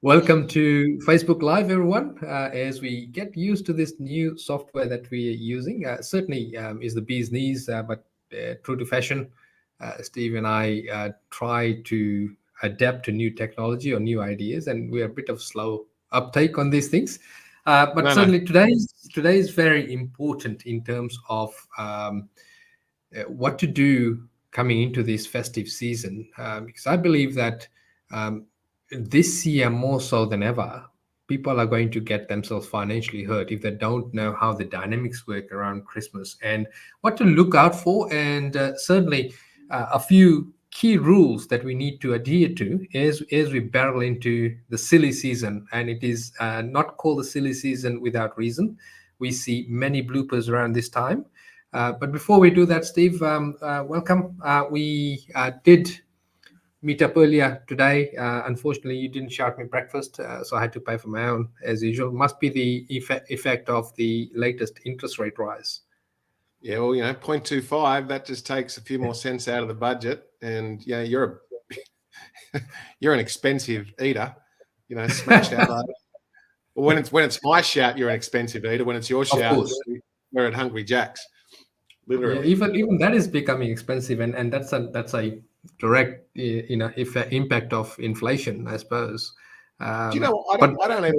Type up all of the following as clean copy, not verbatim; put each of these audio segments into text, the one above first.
Welcome to Facebook Live, everyone. As we get used to this new software that we are using, certainly is the bee's knees, but true to fashion, Steve and I try to adapt to new technology or new ideas, and we are a bit of slow uptake on these things. But No. certainly today is very important in terms of what to do coming into this festive season, because I believe that. This year more so than ever, people are going to get themselves financially hurt if they don't know how the dynamics work around Christmas and what to look out for, and certainly a few key rules that we need to adhere to as we barrel into the silly season. And it is not called the silly season without reason. We see many bloopers around this time. But before we do that, Steve, welcome. We did meet up earlier today. Unfortunately, you didn't shout me breakfast, so I had to pay for my own as usual. Must be the effect of the latest interest rate rise. Yeah, well, 0.25, that just takes a few more cents out of the budget. And you're an expensive eater, smashed out like when it's my shout, you're an expensive eater. When it's your shout, we're at Hungry Jack's. Literally. Yeah, even that is becoming expensive, and that's a direct impact of inflation, I suppose. I don't eat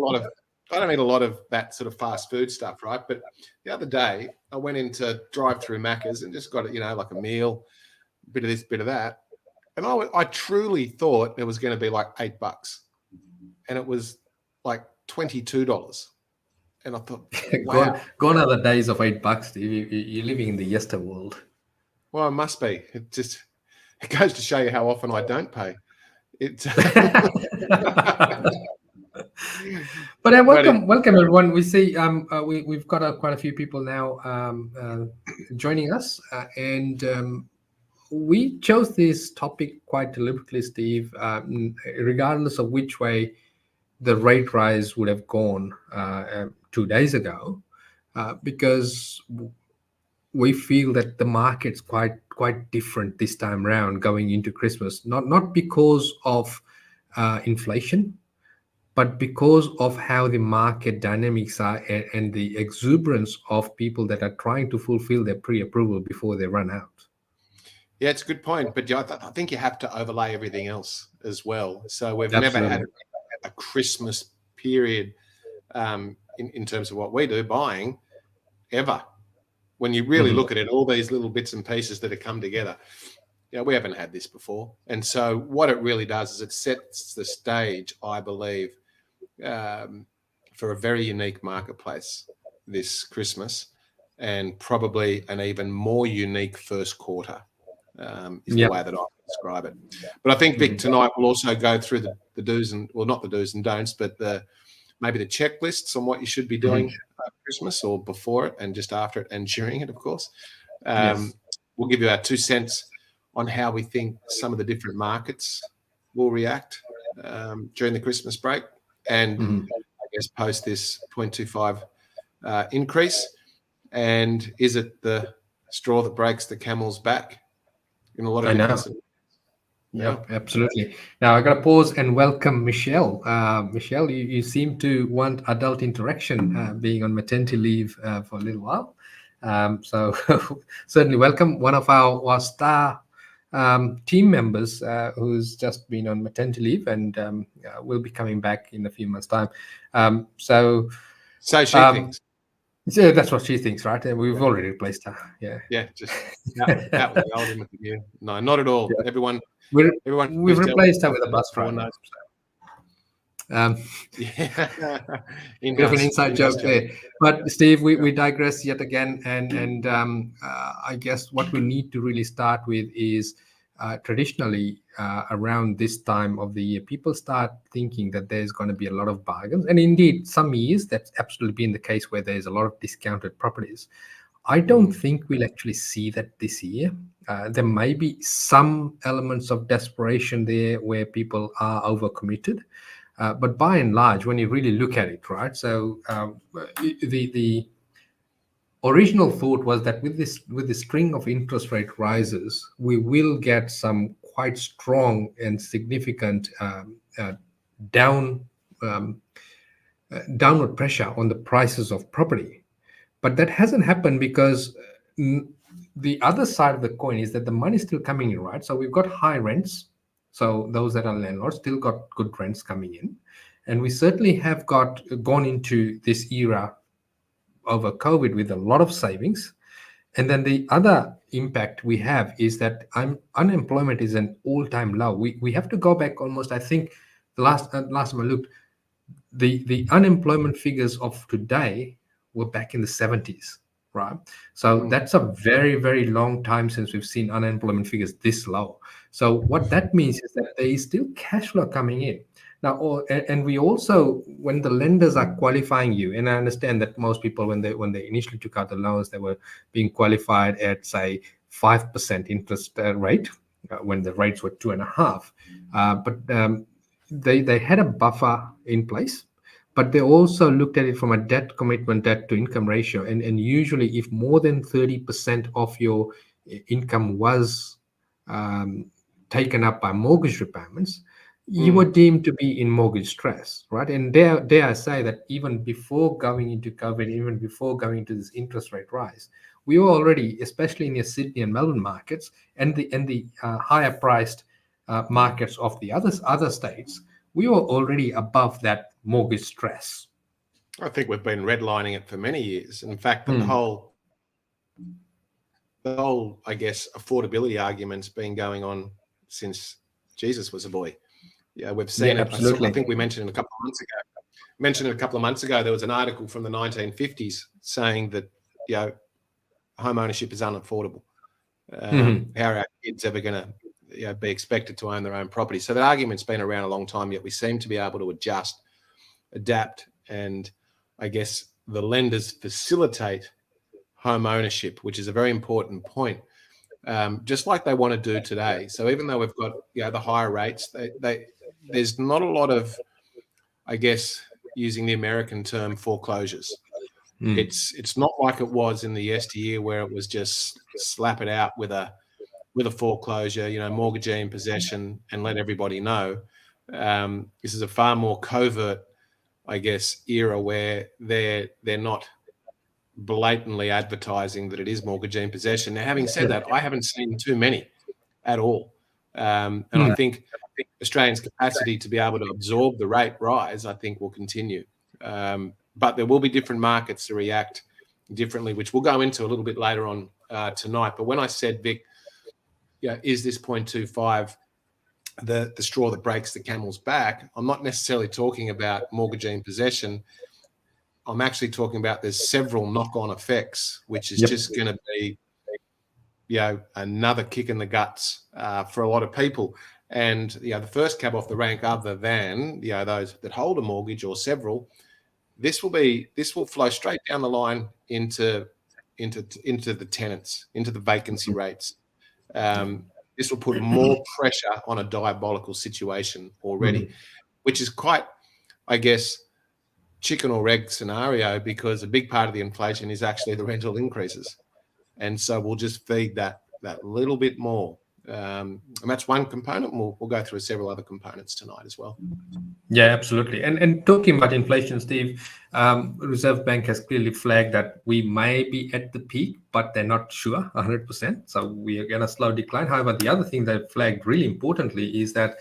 a lot of that sort of fast food stuff, right? But the other day I went into drive-through Macca's and just got like a meal, a bit of this, bit of that, and I truly thought it was going to be like $8, and it was like $22. And I thought, wow. Gone are the days of $8, Steve. You're living in the yester world. Well, it must be. It goes to show you how often I don't pay. But welcome everyone. We see we've got quite a few people now joining us, and we chose this topic quite deliberately, Steve, regardless of which way the rate rise would have gone 2 days ago, because we feel that the market's quite different this time around going into Christmas. Not because of inflation, but because of how the market dynamics are and the exuberance of people that are trying to fulfill their pre-approval before they run out. Yeah, it's a good point, but I think you have to overlay everything else as well. So we've Absolutely. Never had a Christmas period in terms of what we do, buying, ever. When you really look at it, all these little bits and pieces that have come together, we haven't had this before. And so what it really does is it sets the stage, I believe, for a very unique marketplace this Christmas, and probably an even more unique first quarter is the way that I describe it. But I think, Vic, tonight we'll also go through the do's and, well, not the do's and don'ts, but maybe the checklists on what you should be doing at Christmas, or before it and just after it and during it, of course. We'll give you our 2 cents on how we think some of the different markets will react during the Christmas break, and I guess post this 0.25 increase. And is it the straw that breaks the camel's back in a lot of different scenarios? Yep, absolutely. Now I got to pause and welcome Michelle. Michelle, you seem to want adult interaction, being on maternity leave for a little while. So certainly welcome. One of our star team members who's just been on maternity leave and will be coming back in a few months' time. So she thinks. Yeah, that's what she thinks, right? And we've already replaced her. Yeah, just that was the ultimate view. No, not at all. Yeah. Everyone. We've replaced her with a bus driver. Bit of an inside joke there. But Steve, we digress yet again, and I guess what we need to really start with is traditionally around this time of the year, people start thinking that there's going to be a lot of bargains, and indeed some years that's absolutely been the case where there's a lot of discounted properties. I don't think we'll actually see that this year. There may be some elements of desperation there where people are overcommitted. But by and large, when you really look at it, right? So the original thought was that with the string of interest rate rises, we will get some quite strong and significant down downward pressure on the prices of property. But that hasn't happened because the other side of the coin is that the money is still coming in, right? So we've got high rents. So those that are landlords still got good rents coming in. And we certainly have gone into this era over COVID with a lot of savings. And then the other impact we have is that unemployment is an all-time low. We have to go back almost, I think, the last time I looked, the unemployment figures of today were back in the 70s, right? So that's a very, very long time since we've seen unemployment figures this low. So what that means is that there is still cash flow coming in. Now, and we also, when the lenders are qualifying you, and I understand that most people, when they initially took out the loans, they were being qualified at, say, 5% interest rate when the rates were 2.5%. But they had a buffer in place, but they also looked at it from a debt commitment, debt to income ratio. And usually, if more than 30% of your income was taken up by mortgage repayments, you were deemed to be in mortgage stress, right? And dare I say that even before going into COVID, even before going into this interest rate rise, we were already, especially in the Sydney and Melbourne markets, and the higher priced markets of the other states, we were already above that mortgage stress. I think we've been redlining it for many years. In fact, the whole, I guess, affordability argument's been going on since Jesus was a boy. Yeah, we've seen it. Absolutely. I think we mentioned it a couple of months ago. There was an article from the 1950s saying that, home ownership is unaffordable. How are our kids ever going to be expected to own their own property? So that argument's been around a long time, yet we seem to be able to adjust, adapt, and I guess the lenders facilitate home ownership, which is a very important point, just like they want to do today. So even though we've got the higher rates, there's not a lot of, I guess, using the American term, foreclosures. It's not like it was in the yesteryear where it was just slap it out with a foreclosure, mortgagee in possession, and let everybody know. This is a far more covert, I guess, era where they're not blatantly advertising that it is mortgagee in possession. Now, having said that, I haven't seen too many at all. And I think Australians' capacity to be able to absorb the rate rise, I think, will continue. But there will be different markets to react differently, which we'll go into a little bit later on tonight. But when I said, Vic, is this 0.25 the straw that breaks the camel's back, I'm not necessarily talking about mortgagee in possession. I'm actually talking about there's several knock-on effects, which is just going to be, another kick in the guts for a lot of people. And the first cab off the rank, other than those that hold a mortgage or several, this will flow straight down the line into the tenants, into the vacancy rates. This will put more pressure on a diabolical situation already, which is quite, I guess, chicken or egg scenario, because a big part of the inflation is actually the rental increases. And so we'll just feed that little bit more. And that's one component. We'll go through several other components tonight as well. Yeah, absolutely. And talking about inflation, Steve, Reserve Bank has clearly flagged that we may be at the peak, but they're not sure 100%. So we are going to slow decline. However, the other thing they flagged really importantly is that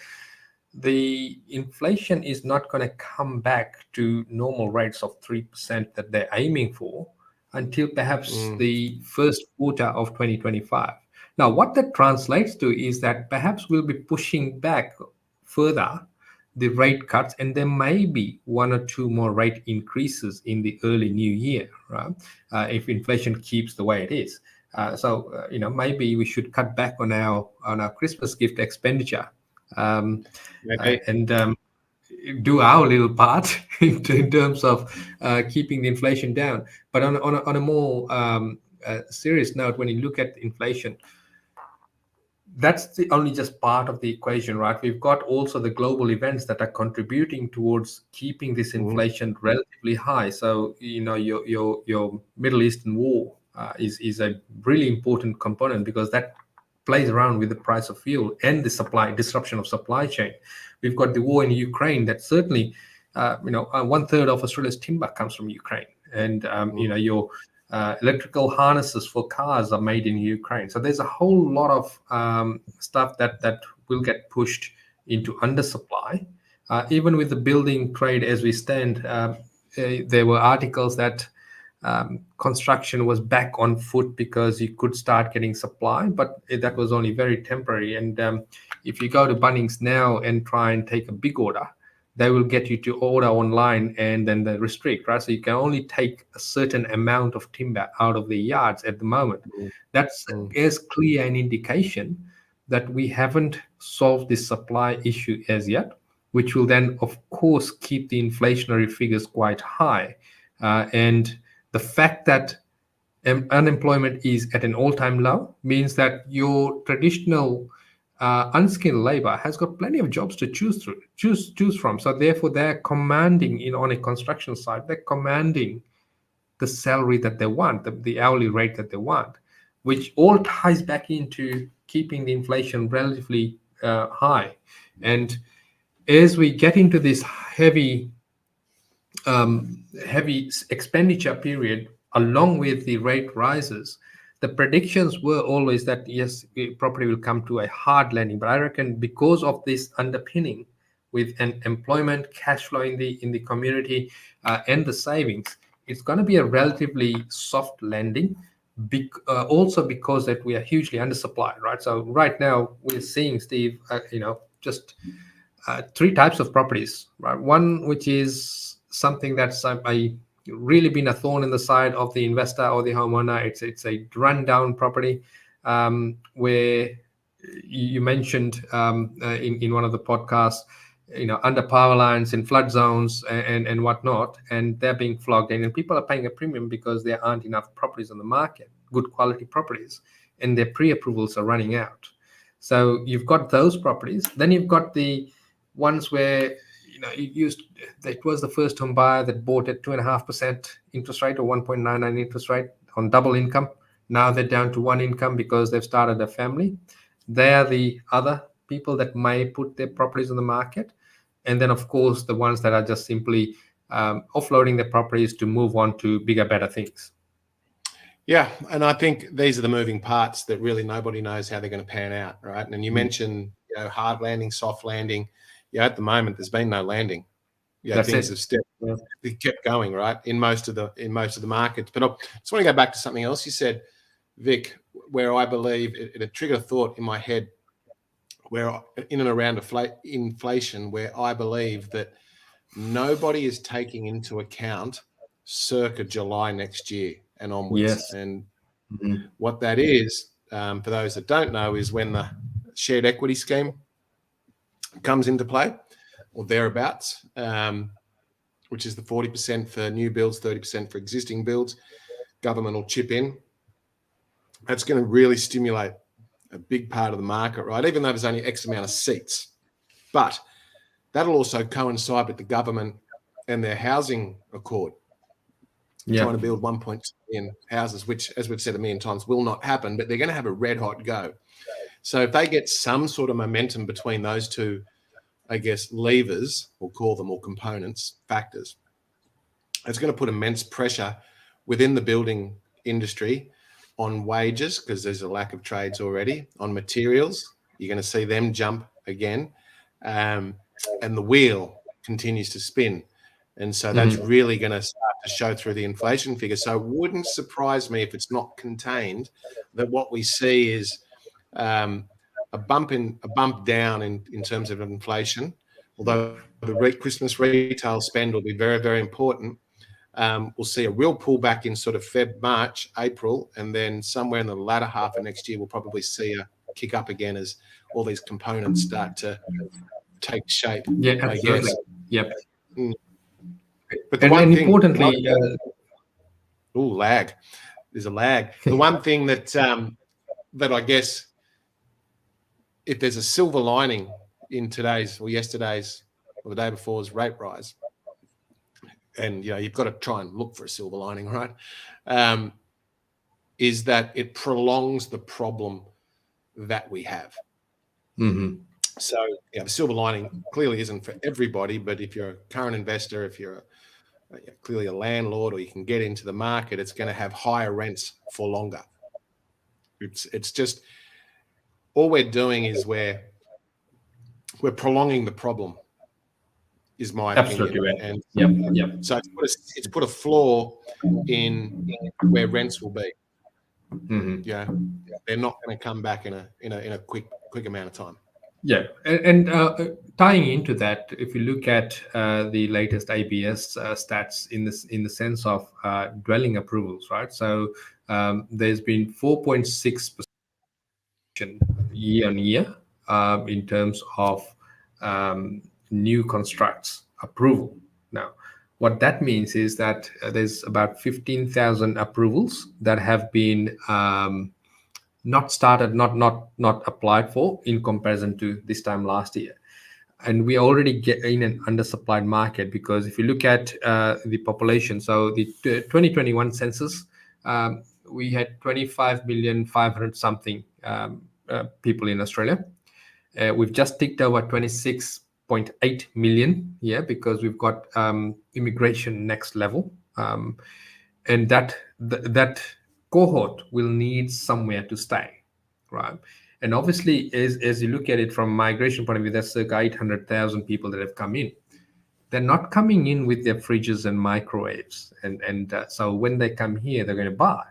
the inflation is not going to come back to normal rates of 3% that they're aiming for until perhaps the first quarter of 2025. Now, what that translates to is that perhaps we'll be pushing back further the rate cuts, and there may be one or two more rate increases in the early new year, right? If inflation keeps the way it is. So maybe we should cut back on our Christmas gift expenditure. And do our little part in terms of keeping the inflation down. But on a more serious note, when you look at inflation, that's only just part of the equation, right? We've got also the global events that are contributing towards keeping this inflation relatively high. So your Middle Eastern war is a really important component, because that plays around with the price of fuel and the supply disruption of supply chain. We've got the war in Ukraine that certainly, 1/3 of Australia's timber comes from Ukraine, and your electrical harnesses for cars are made in Ukraine. So there's a whole lot of stuff that will get pushed into undersupply. Even with the building trade as we stand, there were articles that construction was back on foot because you could start getting supply, but that was only very temporary. And if you go to Bunnings now and try and take a big order, they will get you to order online and then they restrict, right? So you can only take a certain amount of timber out of the yards at the moment. That's as clear an indication that we haven't solved this supply issue as yet, which will then, of course, keep the inflationary figures quite high. And the fact that unemployment is at an all-time low means that your traditional unskilled labor has got plenty of jobs to choose from. So therefore, they're commanding, on a construction site, they're commanding the salary that they want, the hourly rate that they want, which all ties back into keeping the inflation relatively high. And as we get into this heavy expenditure period, along with the rate rises, the predictions were always that yes, property will come to a hard landing. But I reckon because of this underpinning with an employment, cash flow in the community, and the savings, it's going to be a relatively soft landing. Also because that we are hugely undersupplied, right? So right now we're seeing, Steve, just three types of properties, right? One which is something that's really been a thorn in the side of the investor or the homeowner. It's a rundown property, where you mentioned in one of the podcasts, under power lines in flood zones and whatnot, and they're being flogged in, and people are paying a premium because there aren't enough properties on the market, good quality properties, and their pre-approvals are running out. So you've got those properties. Then you've got the ones where it was the first home buyer that bought at 2.5% interest rate or 1.99 interest rate on double income. Now they're down to one income because they've started a family. They are the other people that may put their properties on the market. And then, of course, the ones that are just simply offloading their properties to move on to bigger, better things. Yeah, and I think these are the moving parts that really nobody knows how they're going to pan out, right? And you mentioned, hard landing, soft landing. At the moment, there's been no landing. Things have kept going, right, in most of the markets. But I just want to go back to something else you said, Vic, where I believe it triggered a thought in my head, where in and around inflation, where I believe that nobody is taking into account circa July next year and onwards. Yes. And what that is, for those that don't know, is when the shared equity scheme comes into play, or thereabouts, which is the 40% for new builds, 30% for existing builds. Government will chip in. That's going to really stimulate a big part of the market, right? Even though there's only X amount of seats. But that'll also coincide with the government and their housing accord, trying to build 1.2 million houses, which, as we've said a million times, will not happen, but they're going to have a red hot go. So if they get some sort of momentum between those two, I guess, levers, we'll call them, or components, factors, it's going to put immense pressure within the building industry on wages, because there's a lack of trades already, on materials. You're going to see them jump again. And the wheel continues to spin. And so that's really going to start to show through the inflation figure. So it wouldn't surprise me if it's not contained, that what we see is a bump down in terms of inflation, although the Christmas retail spend will be very, very important. We'll see a real pullback in sort of Feb, March, April, and then somewhere in the latter half of next year, we'll probably see a kick up again as all these components start to take shape. Yeah, absolutely. I guess. Yep. But the one thing, importantly, lag. There's a lag. The one thing that I guess, if there's a silver lining in today's or yesterday's or the day before's rate rise, and you've got to try and look for a silver lining, right? Is that it prolongs the problem that we have. Mm-hmm. So the silver lining clearly isn't for everybody, but if you're a current investor, if you're clearly a landlord, or you can get into the market, it's going to have higher rents for longer. It's just, all we're doing is we're prolonging the problem, is my Absolutely opinion. right. And Yep. Yep. so it's put a floor in where rents will be. Mm-hmm. Yeah, they're not going to come back in a quick amount of time. Yeah, and tying into that, if you look at the latest ABS stats in the sense of dwelling approvals, right? So there's been 4.6% year on year in terms of new constructs approval. Now, what that means is that there's about 15,000 approvals that have been not started, not applied for in comparison to this time last year. And we already get in an undersupplied market, because if you look at the population, so the 2021 census, we had 25,500,000 something people in Australia. We've just ticked over 26.8 million, yeah, because we've got immigration next level, and that cohort will need somewhere to stay, right? And obviously, as you look at it from migration point of view, that's circa 800,000 people that have come in. They're not coming in with their fridges and microwaves, and so when they come here, they're going to buy.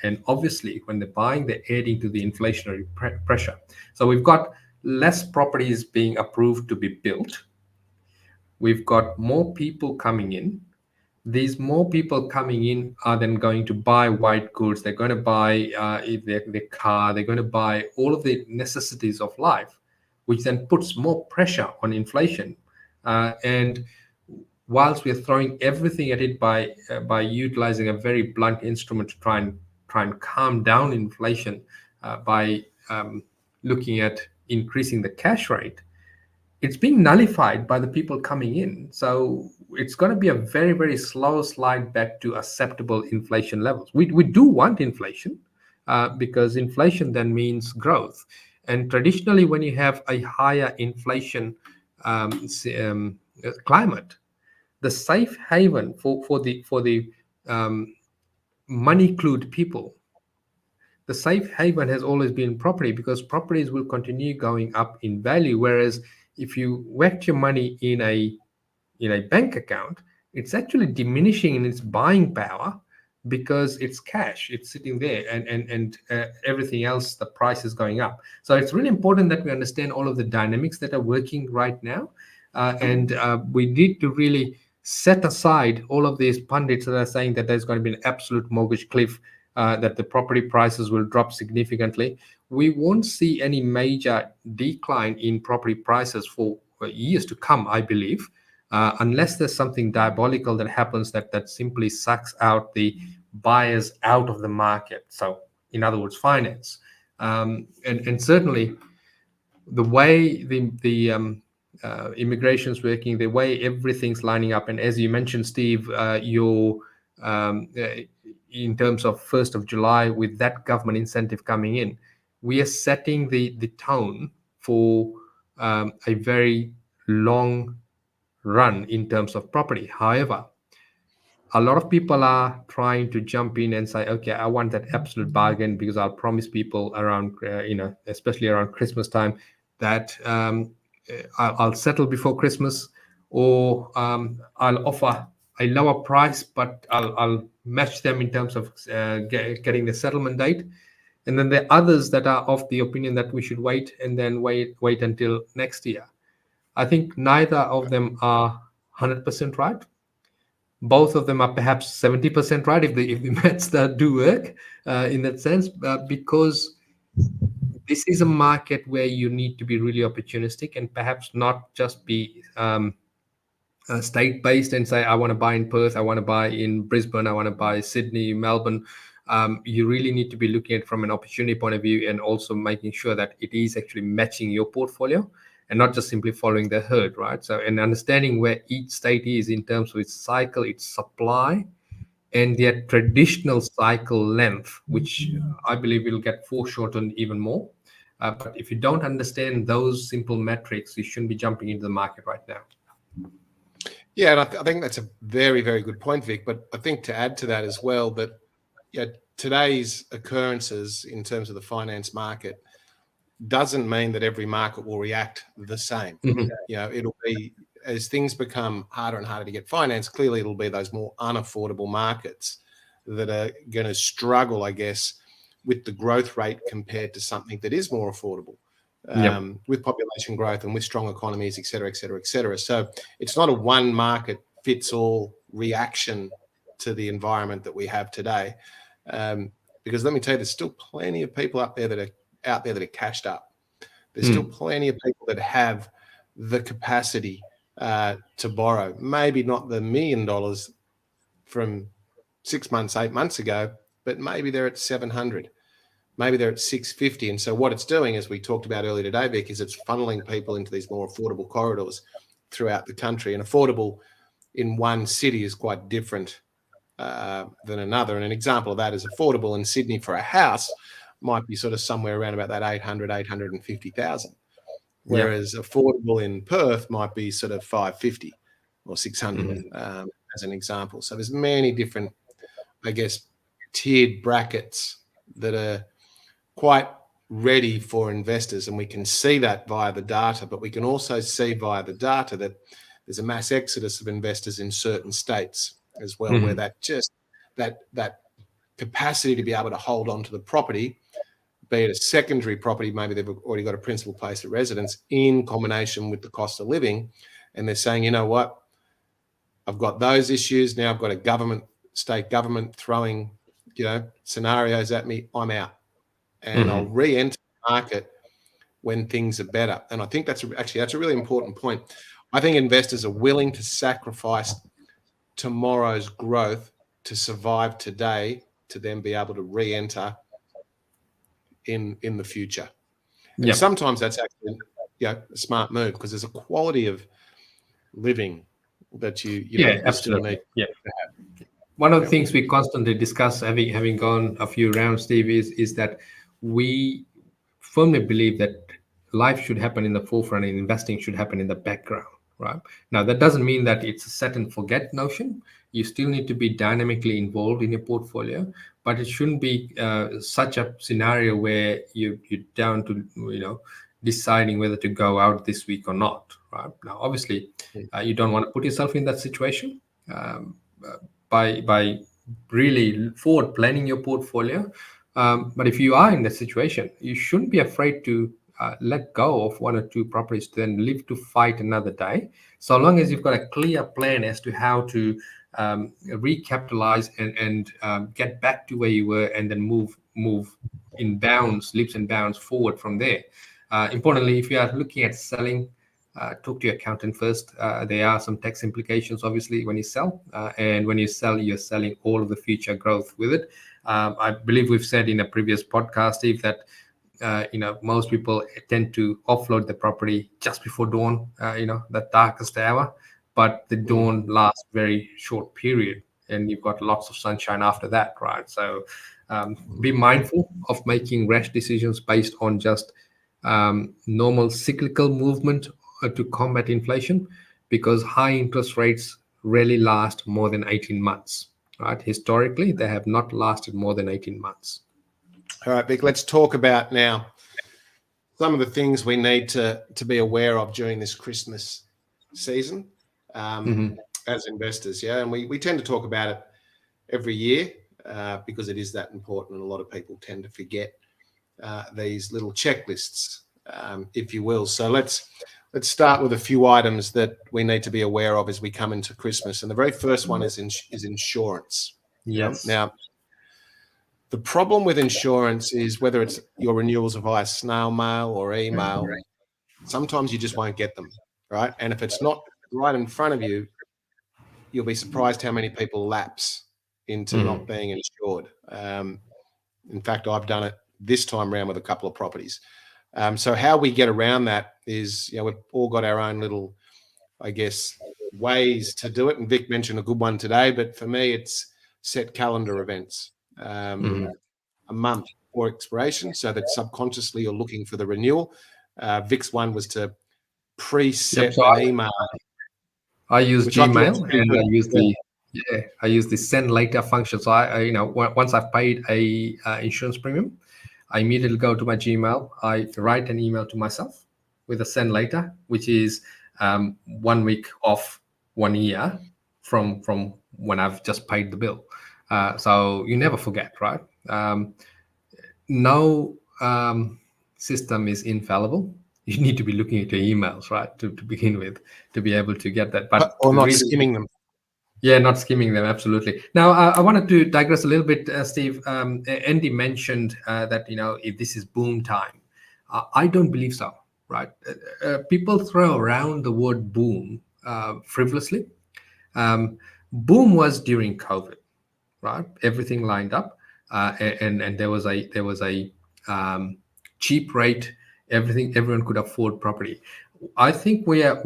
And obviously, when they're buying, they're adding to the inflationary pressure. So we've got less properties being approved to be built. We've got more people coming in. These more people coming in are then going to buy white goods. They're going to buy their car. They're going to buy all of the necessities of life, which then puts more pressure on inflation. And whilst we're throwing everything at it by utilizing a very blunt instrument to try and calm down inflation by looking at increasing the cash rate, it's being nullified by the people coming in. So it's going to be a very, very slow slide back to acceptable inflation levels. We do want inflation because inflation then means growth. And traditionally, when you have a higher inflation climate, the safe haven for the money clued people, the safe haven has always been property, because properties will continue going up in value. Whereas if you whacked your money in a bank account, it's actually diminishing in its buying power, because it's cash, it's sitting there, and everything else, the price is going up. So it's really important that we understand all of the dynamics that are working right now, and we need to really set aside all of these pundits that are saying that there's going to be an absolute mortgage cliff, that the property prices will drop significantly. We won't see any major decline in property prices for years to come, I believe, unless there's something diabolical that happens that simply sucks out the buyers out of the market. So, in other words, finance. And certainly, the way the immigration's working, the way everything's lining up, and as you mentioned, Steve, in terms of 1st of July, with that government incentive coming in, we are setting the tone for a very long run in terms of property. However, a lot of people are trying to jump in and say, okay, I want that absolute bargain, because I'll promise people around, especially around Christmas time, that I'll settle before Christmas, or I'll offer a lower price, but I'll match them in terms of getting the settlement date. And then there are others that are of the opinion that we should wait, and then wait until next year. I think neither of them are 100% right. Both of them are perhaps 70% right, if the maths do work in that sense, because this is a market where you need to be really opportunistic, and perhaps not just be state based and say, I want to buy in Perth, I want to buy in Brisbane, I want to buy Sydney, Melbourne. You really need to be looking at it from an opportunity point of view, and also making sure that it is actually matching your portfolio, and not just simply following the herd, right? So, and understanding where each state is in terms of its cycle, its supply, and their traditional cycle length, which I believe will get foreshortened even more. But if you don't understand those simple metrics, you shouldn't be jumping into the market right now. Yeah, and I think that's a very, very good point, Vic. But I think to add to that as well, that today's occurrences in terms of the finance market doesn't mean that every market will react the same. It'll be, as things become harder and harder to get finance, clearly it'll be those more unaffordable markets that are going to struggle, I guess, with the growth rate compared to something that is more affordable. With population growth and with strong economies, et cetera, et cetera, et cetera. So it's not a one market fits all reaction to the environment that we have today. Because let me tell you, there's still plenty of people out there that are cashed up. There's still plenty of people that have the capacity to borrow. Maybe not the $1 million from 6 months, 8 months ago, but maybe they're at 700. Maybe they're at 650. And so what it's doing, as we talked about earlier today, Vic, is it's funneling people into these more affordable corridors throughout the country. And affordable in one city is quite different than another. And an example of that is affordable in Sydney for a house might be sort of somewhere around about that 800, 850,000. Whereas affordable in Perth might be sort of 550 or 600 as an example. So there's many different, I guess, tiered brackets that are quite ready for investors, and we can see that via the data, but we can also see via the data that there's a mass exodus of investors in certain states as well, where that capacity to be able to hold on to the property, be it a secondary property, maybe they've already got a principal place of residence in combination with the cost of living, and they're saying, you know what, I've got those issues, now I've got a state government throwing, scenarios at me, I'm out. And I'll re-enter the market when things are better. And I think that's a really important point. I think investors are willing to sacrifice tomorrow's growth to survive today, to then be able to re-enter in the future. And sometimes that's actually a smart move, because there's a quality of living that you still need to have. One of the things we constantly discuss, having gone a few rounds, Steve, is that we firmly believe that life should happen in the forefront and investing should happen in the background, right? Now, that doesn't mean that it's a set and forget notion. You still need to be dynamically involved in your portfolio, but it shouldn't be such a scenario where you're down to, deciding whether to go out this week or not, right? Now, obviously, you don't want to put yourself in that situation by really forward planning your portfolio. But if you are in that situation, you shouldn't be afraid to let go of one or two properties to then live to fight another day. So long as you've got a clear plan as to how to recapitalize and get back to where you were, and then move in leaps and bounds forward from there. Importantly, if you are looking at selling, talk to your accountant first. There are some tax implications, obviously, when you sell. And when you sell, you're selling all of the future growth with it. I believe we've said in a previous podcast, Steve, that most people tend to offload the property just before dawn, the darkest hour. But the dawn lasts very short period, and you've got lots of sunshine after that, right? So be mindful of making rash decisions based on just normal cyclical movement to combat inflation, because high interest rates rarely last more than 18 months. Right? Historically, they have not lasted more than 18 months. All right, Vic, let's talk about now some of the things we need to be aware of during this Christmas season as investors. Yeah, and we tend to talk about it every year because it is that important, and a lot of people tend to forget these little checklists, if you will. So let's start with a few items that we need to be aware of as we come into Christmas. And the very first one is insurance. Yes. Now, the problem with insurance is whether it's your renewals are via snail mail or email, sometimes you just won't get them, right? And if it's not right in front of you, you'll be surprised how many people lapse into not being insured. In fact, I've done it this time around with a couple of properties. So how we get around that is, we've all got our own little, I guess, ways to do it. And Vic mentioned a good one today, but for me, it's set calendar events. a month for expiration, so that subconsciously you're looking for the renewal. Vic's one was to preset So an email. I use Which I thought was Gmail, pretty and good. I use the send later function. So once I've paid a insurance premium, I immediately go to my Gmail. I write an email to myself with a send later, which is 1 week off 1 year from when I've just paid the bill. So you never forget, right? No system is infallible. You need to be looking at your emails, right, to begin with, to be able to get that. But Or not really, skimming them. yeah, not skimming them, absolutely. Now, I wanted to digress a little bit, Steve. Andy mentioned that if this is boom time, I don't believe so. Right? People throw around the word boom frivolously. Boom was during COVID, right? Everything lined up, and there was a cheap rate. Everyone could afford property. I think we are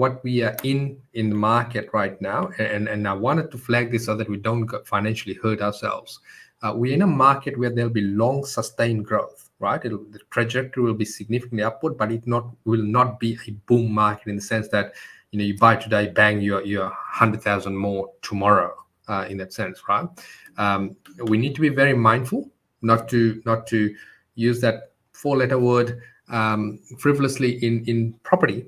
in the market right now, and I wanted to flag this so that we don't financially hurt ourselves. We're in a market where there'll be long sustained growth, right? The trajectory will be significantly upward, but will not be a boom market in the sense that you buy today, bang, you're 100,000 more tomorrow. In that sense, right? We need to be very mindful not to use that four-letter word frivolously in property,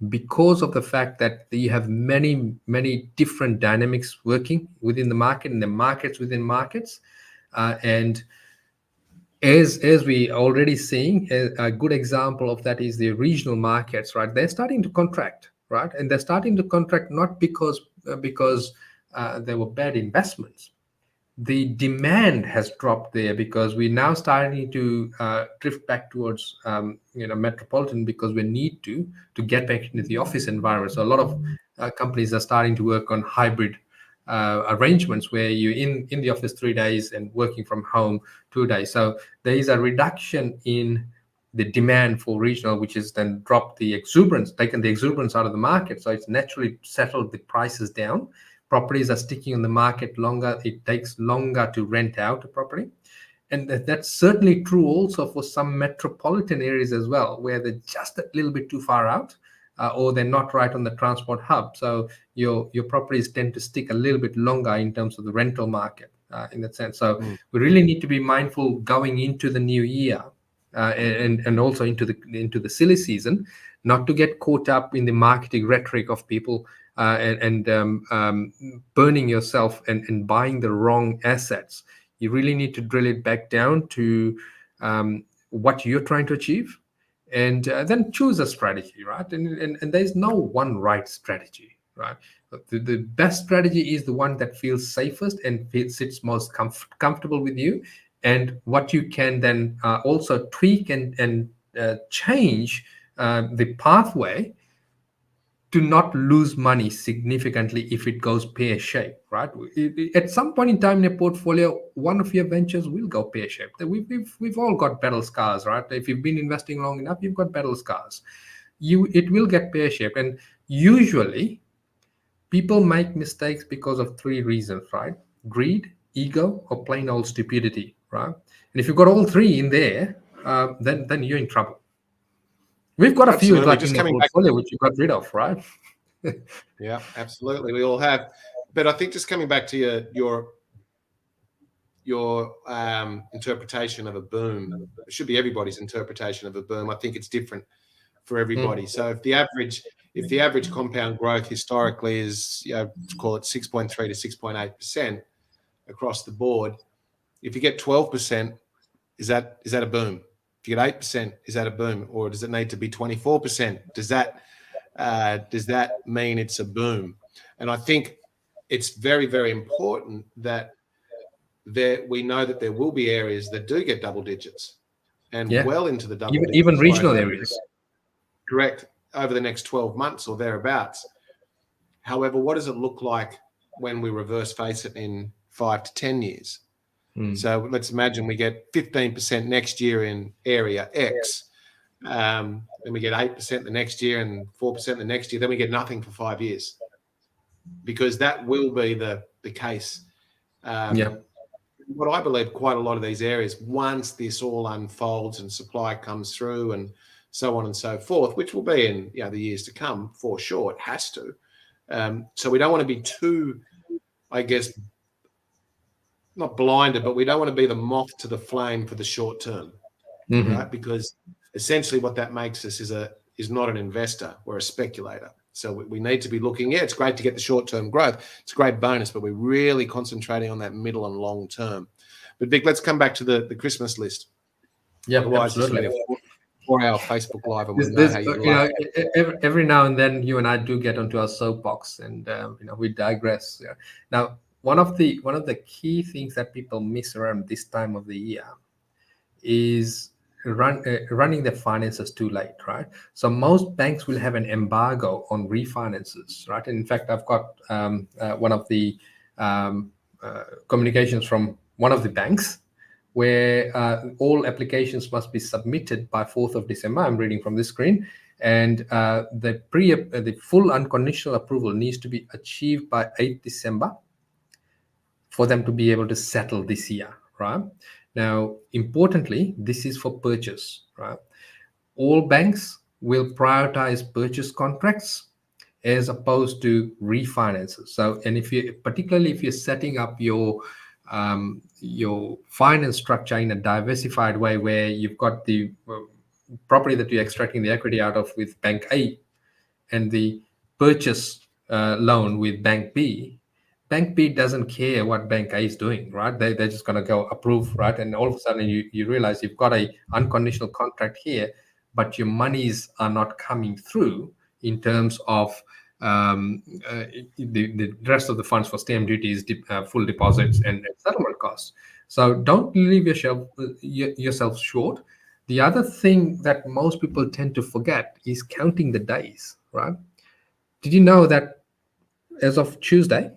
because of the fact that you have many different dynamics working within the market and the markets within markets, and as we already seeing a good example of that is the regional markets, right? They're starting to contract, right? And they're starting to contract not because they were bad investments. The demand has dropped there because we're now starting to drift back towards metropolitan, because we need to get back into the office environment. So a lot of companies are starting to work on hybrid arrangements where you're in the office 3 days and working from home 2 days. So there is a reduction in the demand for regional, which has then taken the exuberance out of the market. So it's naturally settled the prices down. Properties are sticking on the market longer. It takes longer to rent out a property. And that's certainly true also for some metropolitan areas as well, where they're just a little bit too far out, or they're not right on the transport hub. So your properties tend to stick a little bit longer in terms of the rental market in that sense. So we really need to be mindful going into the new year, and also into the silly season, not to get caught up in the marketing rhetoric of people, and burning yourself and buying the wrong assets. You really need to drill it back down to what you're trying to achieve, and then choose a strategy, right? And there's no one right strategy, right? The best strategy is the one that feels safest and sits most comfortable with you, and what you can then also tweak and change the pathway to not lose money significantly if it goes pear-shaped, right? At some point in time in your portfolio, one of your ventures will go pear-shaped. We've all got battle scars, right? If you've been investing long enough, you've got battle scars. It will get pear-shaped, and usually people make mistakes because of three reasons, right? Greed, ego, or plain old stupidity, right? And if you've got all three in there, then you're in trouble. We've got a few Absolutely. like Just in the coming back. portfolio which you got rid of, right? Yeah, absolutely. We all have. But I think just coming back to your interpretation of a boom, it should be everybody's interpretation of a boom. I think it's different for everybody. So if the average compound growth historically is, call it 6.3 to 6.8% across the board, if you get 12%, is that a boom? If you get 8%, is that a boom? Or does it need to be 24%? Does that mean it's a boom? And I think it's very, very important that we know that there will be areas that do get double digits and well into the double digits. Even regional areas. Correct. Over the next 12 months or thereabouts. However, what does it look like when we reverse face it in 5 to 10 years? So let's imagine we get 15% next year in area X. Then we get 8% the next year and 4% the next year. Then we get nothing for 5 years, because that will be the case. what I believe quite a lot of these areas, once this all unfolds and supply comes through and so on and so forth, which will be in the years to come for sure, it has to. So we don't want to be too, I guess, not blinded, but we don't want to be the moth to the flame for the short term, right? Because essentially what that makes us is not an investor, we're a speculator. So we need to be looking, it's great to get the short-term growth. It's a great bonus, but we're really concentrating on that middle and long term. But Vic, let's come back to the Christmas list. Yeah, otherwise absolutely. It's going to be a 4-hour Facebook Live, and we know how you like it. Every now and then you and I do get onto our soapbox, and we digress. Yeah. Now, one of the key things that people miss around this time of the year is running their finances too late, right? So most banks will have an embargo on refinances, right? And in fact, I've got one of the communications from one of the banks where all applications must be submitted by 4th of December. I'm reading from this screen. And the full unconditional approval needs to be achieved by 8th December for them to be able to settle this year, right? Now, importantly, this is for purchase, right? All banks will prioritize purchase contracts as opposed to refinances. So, and particularly if you're setting up your finance structure in a diversified way, where you've got the property that you're extracting the equity out of with Bank A and the purchase loan with Bank B, Bank B doesn't care what Bank A is doing, right? They're just going to go approve, right? And all of a sudden you realize you've got a unconditional contract here, but your monies are not coming through in terms of the rest of the funds for stamp duties, full deposits, and settlement costs. So don't leave yourself short. The other thing that most people tend to forget is counting the days, right? Did you know that as of Tuesday,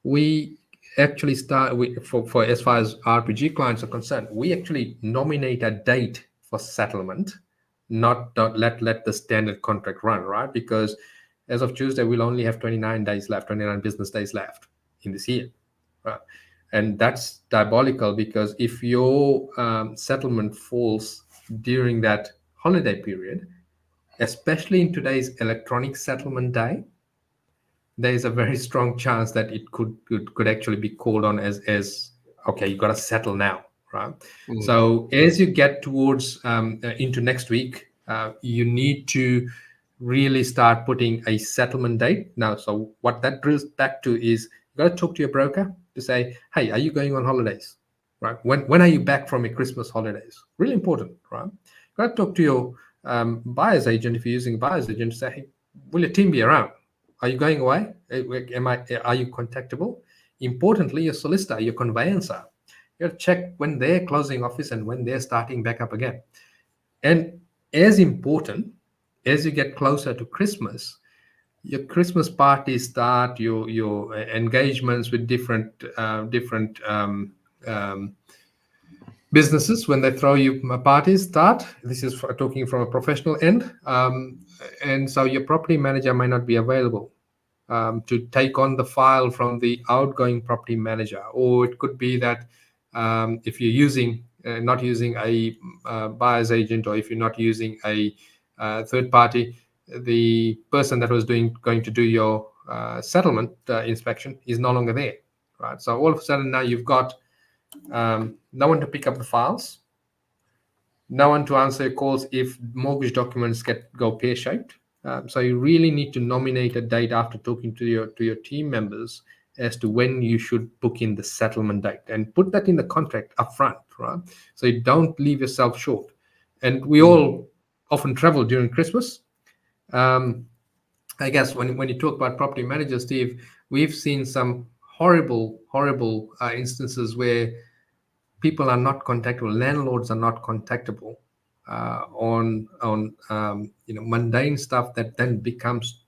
we actually for as far as RPG clients are concerned, we actually nominate a date for settlement, not let the standard contract run, right? Because as of Tuesday, we'll only have 29 business days left in this year, right? And that's diabolical, because if your settlement falls during that holiday period, especially in today's electronic settlement day, there is a very strong chance that it could actually be called on as okay, you got to settle now, right? So as you get towards into next week, you need to really start putting a settlement date now. So what that drills back to is you got to talk to your broker to say, hey, are you going on holidays, right? When are you back from your Christmas holidays? Really important, right? You got to talk to your buyer's agent, if you're using a buyer's agent, to say, hey, will your team be around? Are you going away? Are you contactable? Importantly, your solicitor, your conveyancer, you have to check when they're closing office and when they're starting back up again. And as important, as you get closer to Christmas, your Christmas parties start, your engagements with different businesses, when they throw you parties, start. This is talking from a professional end. And so your property manager may not be available to take on the file from the outgoing property manager. Or it could be that if you're not using a buyer's agent, or if you're not using a third party, the person that was going to do your settlement inspection is no longer there, right? So all of a sudden now you've got no one to pick up the files, no one to answer your calls if mortgage documents go pear-shaped. So you really need to nominate a date after talking to your team members as to when you should book in the settlement date, and put that in the contract up front, right? So you don't leave yourself short. And we all often travel during Christmas. I guess when you talk about property managers, Steve, we've seen some horrible instances where people are not contactable, landlords are not contactable on mundane stuff that then becomes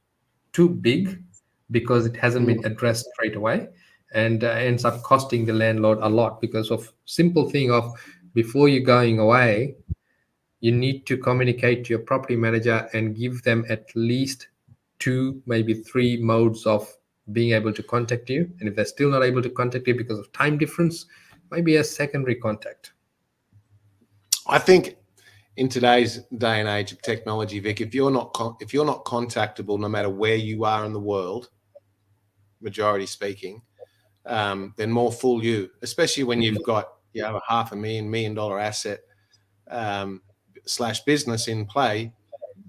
too big because it hasn't been addressed straight away, and ends up costing the landlord a lot because of simple thing of, before you're going away, you need to communicate to your property manager and give them at least 2, maybe 3 modes of being able to contact you. And if they're still not able to contact you because of time difference, maybe a secondary contact. I think in today's day and age of technology, Vic, if you're not contactable, no matter where you are in the world, majority speaking, then more fool you. Especially when you've got a $500,000 $1 million asset / business in play.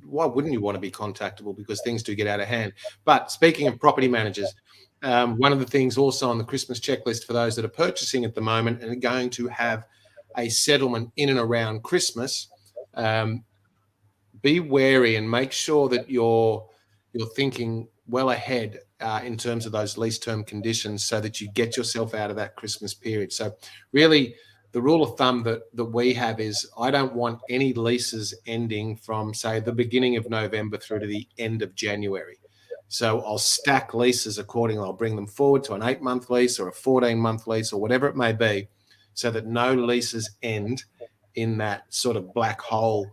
Why wouldn't you want to be contactable? Because things do get out of hand. But speaking of property managers, one of the things also on the Christmas checklist for those that are purchasing at the moment and are going to have a settlement in and around Christmas, be wary and make sure that you're thinking well ahead in terms of those lease term conditions so that you get yourself out of that Christmas period. So really, the rule of thumb that we have is I don't want any leases ending from, say, the beginning of November through to the end of January. So I'll stack leases accordingly. I'll bring them forward to an 8-month lease or a 14-month lease or whatever it may be, so that no leases end in that sort of black hole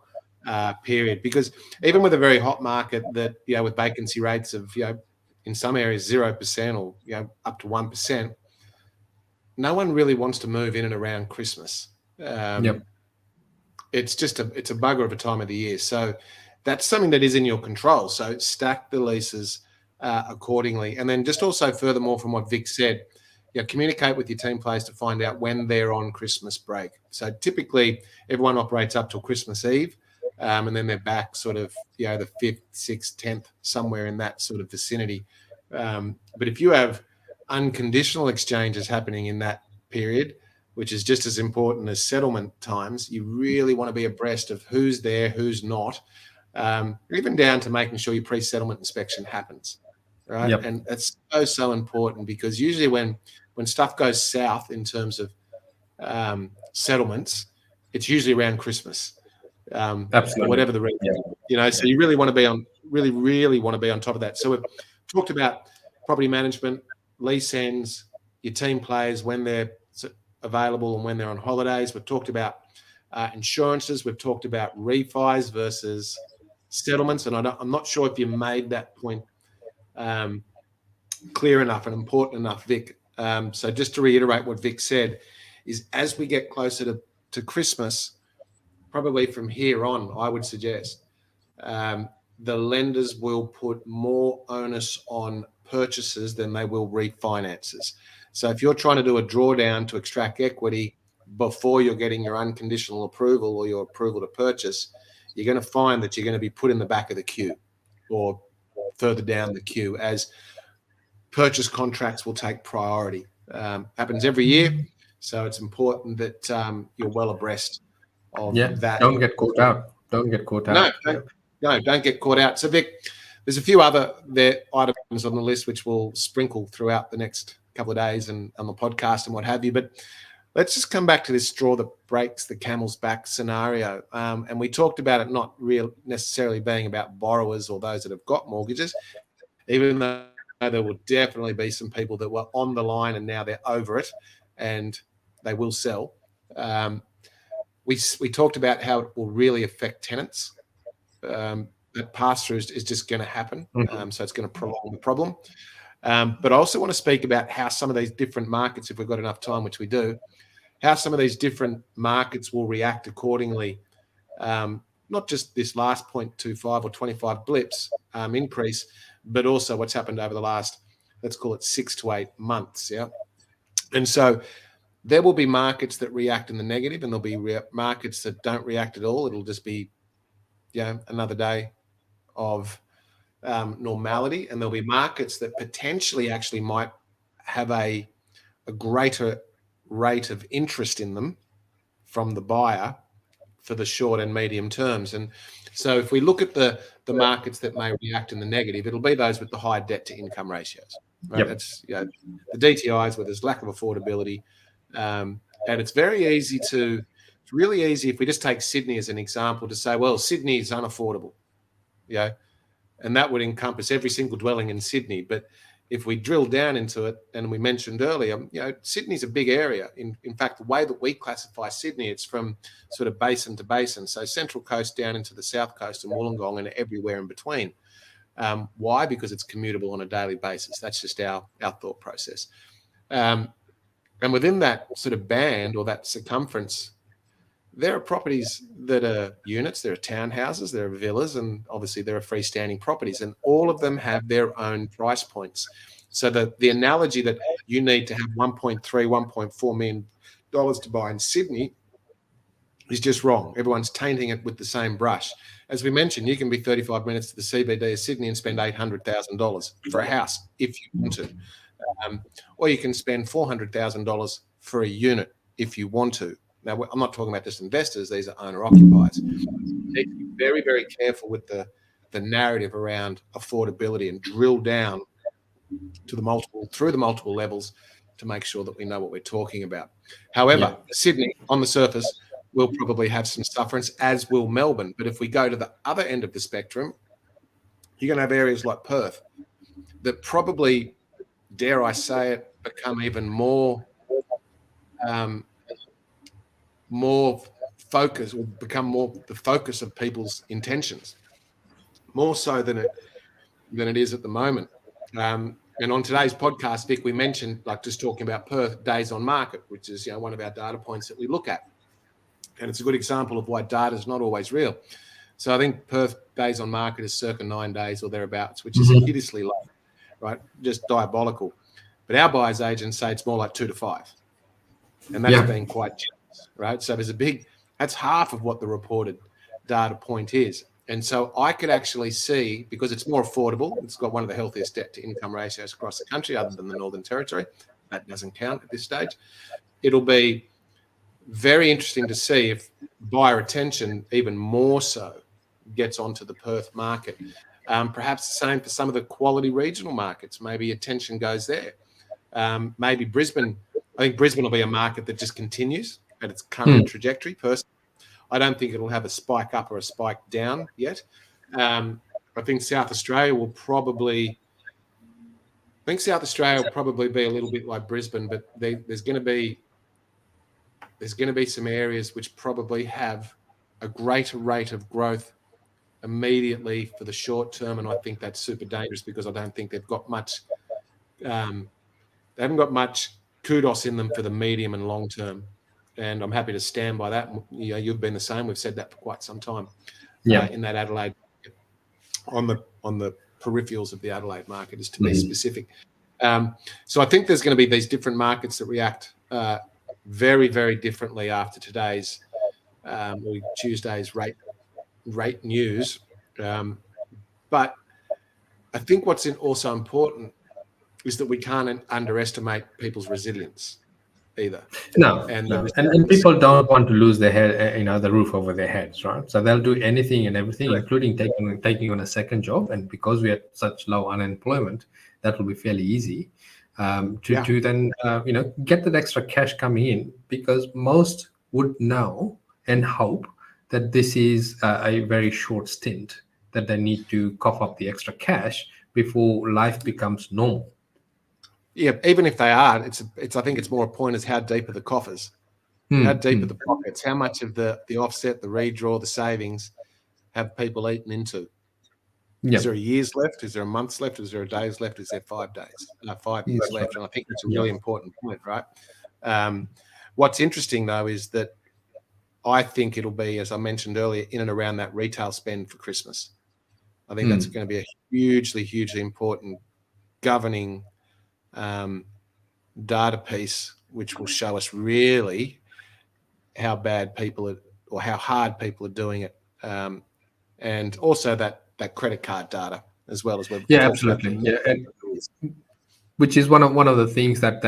period. Because even with a very hot market that, with vacancy rates of, in some areas 0% or, up to 1%, no one really wants to move in and around Christmas. It's just it's a bugger of a time of the year. So that's something that is in your control. So stack the leases accordingly. And then just also furthermore from what Vic said, communicate with your team players to find out when they're on Christmas break. So typically everyone operates up till Christmas Eve, and then they're back sort of, the 5th, 6th, 10th, somewhere in that sort of vicinity. But if you have unconditional exchanges happening in that period, which is just as important as settlement times, you really want to be abreast of who's there, who's not, even down to making sure your pre-settlement inspection happens, right? Yep. And it's so important, because usually when stuff goes south in terms of settlements, it's usually around Christmas, Absolutely. whatever the reason. So you really want to be on, really want to be on top of that. So we've talked about property management, lease ends, your team players when they're available and when they're on holidays. We've talked about insurances. We've talked about refis versus settlements. And I'm not sure if you made that point clear enough and important enough, Vic. So just to reiterate what Vic said, is as we get closer to Christmas, probably from here on, I would suggest the lenders will put more onus on purchases than they will refinances. So if you're trying to do a drawdown to extract equity before you're getting your unconditional approval or your approval to purchase, you're going to find that you're going to be put in the back of the queue or further down the queue, as purchase contracts will take priority. Happens every year. So it's important that you're well abreast of that. Don't get caught out. Don't get caught out. No, don't get caught out. So Vic, there's a few other items on the list which will sprinkle throughout the next couple of days and on the podcast and what have you. But let's just come back to this straw that breaks the camel's back scenario. And we talked about it not necessarily being about borrowers or those that have got mortgages, even though there will definitely be some people that were on the line and now they're over it and they will sell. We talked about how it will really affect tenants. That pass-through is just going to happen. So it's going to prolong the problem. But I also want to speak about how some of these different markets, if we've got enough time, which we do, how some of these different markets will react accordingly. Not just this last 0.25 or 25 blips increase, but also what's happened over the last, let's call it 6 to 8 months. Yeah. And so there will be markets that react in the negative, and there'll be markets that don't react at all. It'll just be, another day of normality, and there'll be markets that potentially actually might have a greater rate of interest in them from the buyer for the short and medium terms. And so if we look at the markets that may react in the negative, it'll be those with the high debt to income ratios. Right? Yep. That's the DTIs where there's lack of affordability. And it's really easy if we just take Sydney as an example to say, well, Sydney is unaffordable, and that would encompass every single dwelling in Sydney. But if we drill down into it, and we mentioned earlier, Sydney's a big area. In fact, the way that we classify Sydney, it's from sort of basin to basin. So Central Coast down into the South Coast and Wollongong and everywhere in between. Why? Because it's commutable on a daily basis. That's just our thought process. And within that sort of band or that circumference, there are properties that are units, there are townhouses, there are villas, and obviously there are freestanding properties, and all of them have their own price points. So the analogy that you need to have 1.3, $1.4 million to buy in Sydney is just wrong. Everyone's tainting it with the same brush. As we mentioned, you can be 35 minutes to the CBD of Sydney and spend $800,000 for a house if you want to. Or you can spend $400,000 for a unit if you want to. Now, I'm not talking about just investors. These are owner-occupiers. You need to be very, very careful with the narrative around affordability and drill down to through the multiple levels to make sure that we know what we're talking about. However, Sydney, on the surface, will probably have some sufferance, as will Melbourne. But if we go to the other end of the spectrum, you're going to have areas like Perth that probably, dare I say it, become even more focused, or become more the focus of people's intentions, more so than it is at the moment. And on today's podcast, Vic, we mentioned, like, just talking about Perth days on market, which is, one of our data points that we look at. And it's a good example of why data is not always real. So I think Perth days on market is circa 9 days or thereabouts, which is hideously low, right? Just diabolical. But our buyers agents say it's more like 2 to 5. And that's being quite generous, right? So that's half of what the reported data point is. And so I could actually see, because it's more affordable, it's got one of the healthiest debt to income ratios across the country, other than the Northern Territory. That doesn't count at this stage. It'll be very interesting to see if buyer attention even more so gets onto the Perth market. Perhaps the same for some of the quality regional markets. Maybe attention goes there. Maybe Brisbane. I think Brisbane will be a market that just continues at its current trajectory. Personally, I don't think it'll have a spike up or a spike down yet. I think South Australia will probably be a little bit like Brisbane, but there's going to be some areas which probably have a greater rate of growth immediately for the short term, and I think that's super dangerous because I don't think they've got much. They haven't got much kudos in them for the medium and long term, and I'm happy to stand by that. You've been the same. We've said that for quite some time. In that Adelaide, on the peripherals of the Adelaide market, is to be specific. So I think there's going to be these different markets that react very, very differently after today's or Tuesday's rate news. But I think what's also important is that we can't underestimate people's resilience either. No, and people don't want to lose their head, the roof over their heads, right? So they'll do anything and everything, including taking on a second job. And because we have such low unemployment, that will be fairly easy to then get that extra cash coming in, because most would know and hope that this is a very short stint, that they need to cough up the extra cash before life becomes normal. Yeah, even if they are, I think it's more a point is how deep are the coffers, how deep are the pockets, how much of the offset, the redraw, the savings have people eaten into? Is there a year's left? Is there a month's left? Is there a day's left? Is there 5 days? 5 years left? And I think that's a really important point, right? What's interesting though is that I think it'll be, as I mentioned earlier, in and around that retail spend for Christmas. I think that's going to be a hugely, hugely important governing data piece, which will show us really how bad people are, or how hard people are doing it, and also that credit card data as well as we've absolutely, and which is one of the things that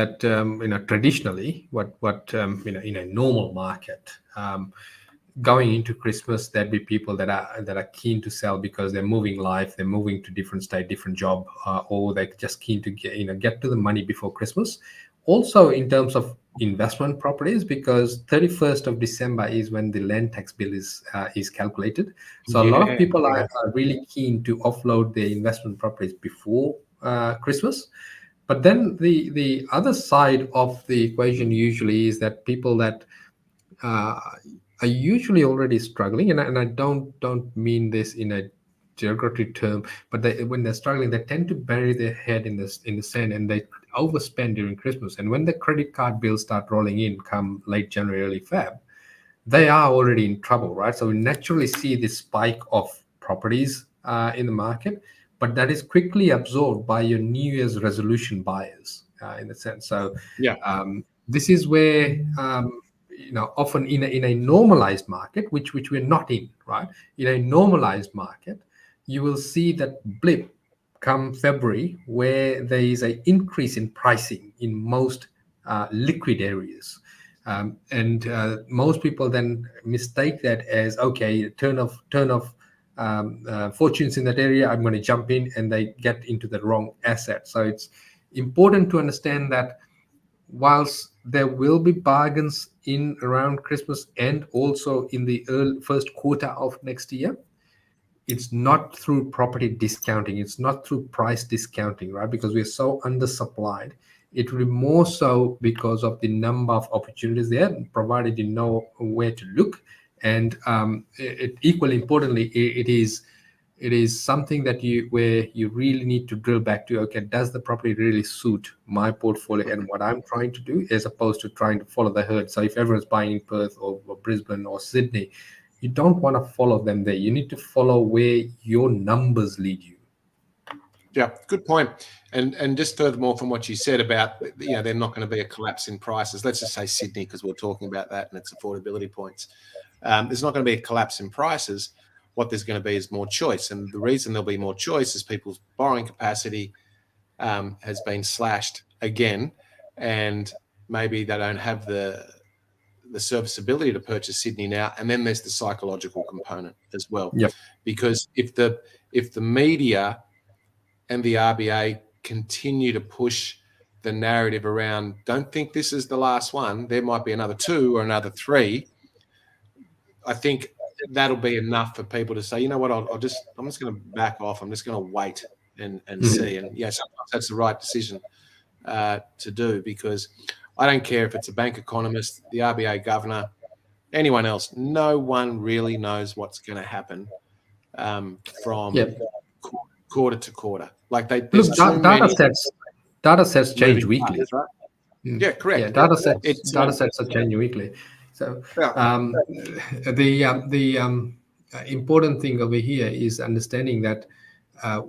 traditionally what in a normal market. Going into Christmas, there'd be people that are keen to sell because they're moving life, they're moving to different state, different job, or they're just keen to get to the money before Christmas. Also, in terms of investment properties, because 31st of December is when the land tax bill is calculated. So a lot of people are really keen to offload their investment properties before Christmas. But then the other side of the equation usually is that people that are usually already struggling, and I don't mean this in a derogatory term, but when they're struggling, they tend to bury their head in the sand, and they overspend during Christmas. And when the credit card bills start rolling in come late January, early Feb, they are already in trouble, right? So we naturally see this spike of properties in the market, but that is quickly absorbed by your New Year's resolution buyers in a sense. So Yeah. this is where often in a normalized market, which we're not in, right? In a normalized market, you will see that blip come February where there is an increase in pricing in most liquid areas. And most people then mistake that as, okay, turn of fortunes in that area, I'm going to jump in, and they get into the wrong asset. So it's important to understand that whilst there will be bargains in around Christmas and also in the first quarter of next year, it's not through property discounting, it's not through price discounting, right? Because we're so undersupplied. It will be more so because of the number of opportunities there, provided you know where to look. And equally importantly, it is something that where you really need to drill back to, okay, does the property really suit my portfolio and what I'm trying to do, as opposed to trying to follow the herd. So if everyone's buying in Perth or Brisbane or Sydney, you don't want to follow them there. You need to follow where your numbers lead you. Yeah, good point. And just furthermore from what you said about, there's not going to be a collapse in prices. Let's just say Sydney, because we're talking about that and its affordability points. There's not going to be a collapse in prices. What there's going to be is more choice. And the reason there'll be more choice is people's borrowing capacity has been slashed again, and maybe they don't have the serviceability to purchase Sydney now. And then there's the psychological component as well. Yep. Because if the media and the RBA continue to push the narrative around, don't think this is the last one, there might be another 2 or another 3, I think that'll be enough for people to say, you know what, I'm just going to back off. I'm just going to wait and see. And sometimes that's the right decision to do, because I don't care if it's a bank economist, the RBA governor, anyone else. No one really knows what's going to happen from quarter to quarter. Like there's too many data sets change weekly. Parts, right? Yeah, correct. Yeah, data sets are changing weekly. So the important thing over here is understanding that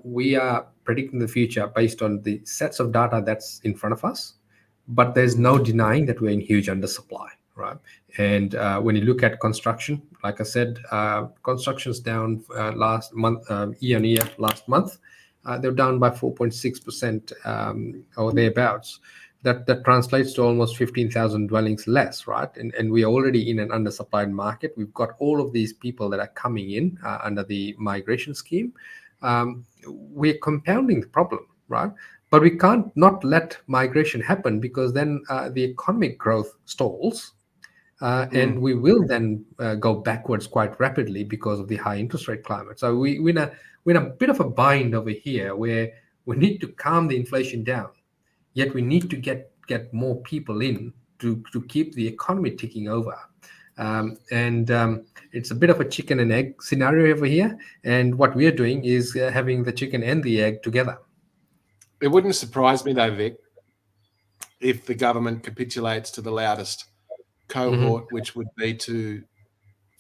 we are predicting the future based on the sets of data that's in front of us, but there's no denying that we're in huge undersupply, right? And when you look at construction, like I said, construction's down last month, year on year, last month. They're down by 4.6% or thereabouts. That translates to almost 15,000 dwellings less, right? And we're already in an undersupplied market. We've got all of these people that are coming in under the migration scheme. We're compounding the problem, right? But we can't not let migration happen, because then the economic growth stalls. And we will then go backwards quite rapidly because of the high interest rate climate. So we're in a bit of a bind over here, where we need to calm the inflation down, yet we need to get more people in to keep the economy ticking over. It's a bit of a chicken and egg scenario over here. And what we're doing is having the chicken and the egg together. It wouldn't surprise me, though, Vic, if the government capitulates to the loudest cohort, which would be to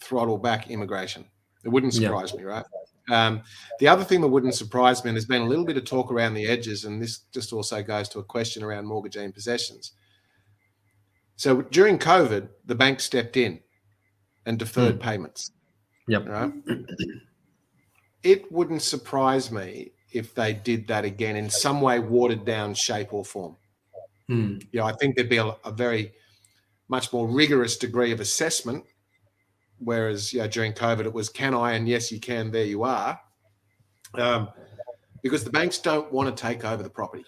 throttle back immigration. It wouldn't surprise me, right? The other thing that wouldn't surprise me, and there's been a little bit of talk around the edges, and this just also goes to a question around mortgagee and possessions. So during COVID, the bank stepped in and deferred payments. Yep. Right? It wouldn't surprise me if they did that again in some way, watered down shape or form. I think there'd be a very much more rigorous degree of assessment, whereas during COVID it was, can I? And yes, you can. There you are. Because the banks don't want to take over the property.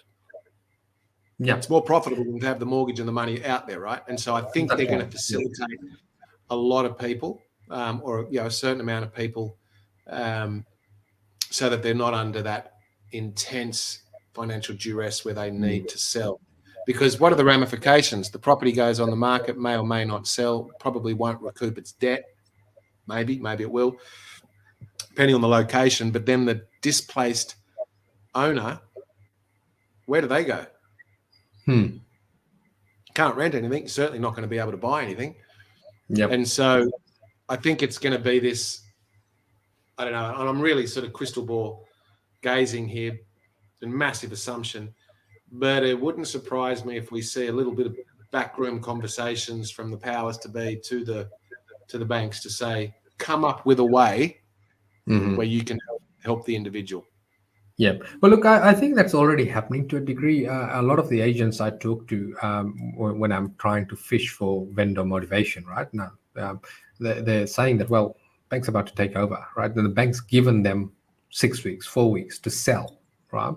Yeah, it's more profitable than to have the mortgage and the money out there, right? And so I think they're going to facilitate a lot of people, or a certain amount of people, so that they're not under that intense financial duress where they need to sell. Because what are the ramifications? The property goes on the market, may or may not sell, probably won't recoup its debt. Maybe it will. depending on the location. But then the displaced owner, where do they go? Can't rent anything. Certainly not going to be able to buy anything. Yep. And so I think it's going to be this, I don't know, and I'm really sort of crystal ball gazing here, a massive assumption, but it wouldn't surprise me if we see a little bit of backroom conversations from the powers to be to the banks to say, come up with a way where you can help the individual. Yeah. Well, look, I think that's already happening to a degree. A lot of the agents I talk to when I'm trying to fish for vendor motivation, right now, they're saying that, well, bank's about to take over, right? And the bank's given them 6 weeks, 4 weeks to sell, right?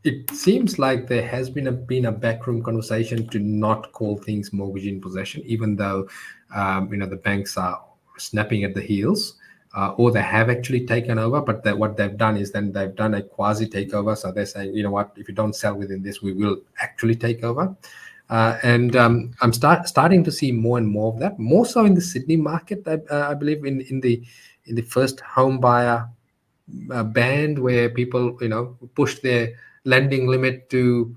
It seems like there has been a backroom conversation to not call things mortgage in possession, even though the banks are snapping at the heels. Or they have actually taken over, but what they've done is then they've done a quasi takeover. So they're saying, you know what, if you don't sell within this, we will actually take over. I'm starting to see more and more of that, more so in the Sydney market. I believe in the first home buyer band, where people pushed their lending limit to